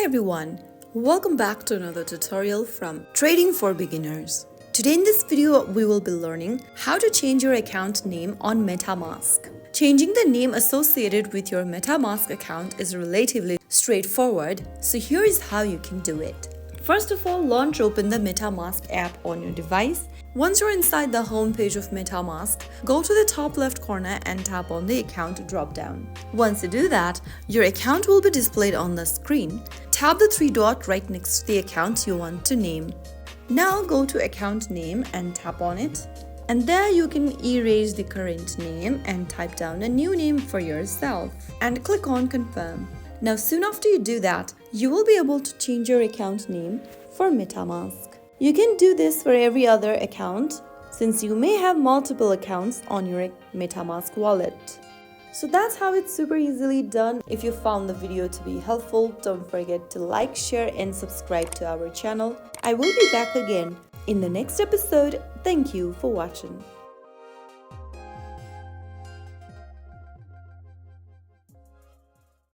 everyone, welcome back to another tutorial from Trading for Beginners. Today in this video, we will be learning how to change your account name on MetaMask. Changing the name associated with your MetaMask account is relatively straightforward, so here is how you can do it. First of all, launch open the MetaMask app on your device. Once you're inside the home page of MetaMask, go to the top left corner and tap on the account drop-down. Once you do that, your account will be displayed on the screen. Tap the three dots right next to the account you want to name. Now go to account name and tap on it. And there you can erase the current name and type down a new name for yourself. And click on confirm. Now soon after you do that, you will be able to change your account name for MetaMask. You can do this for every other account since you may have multiple accounts on your MetaMask wallet. So that's how it's super easily done. If you found the video to be helpful, don't forget to like, share and subscribe to our channel. I will be back again in the next episode. Thank you for watching.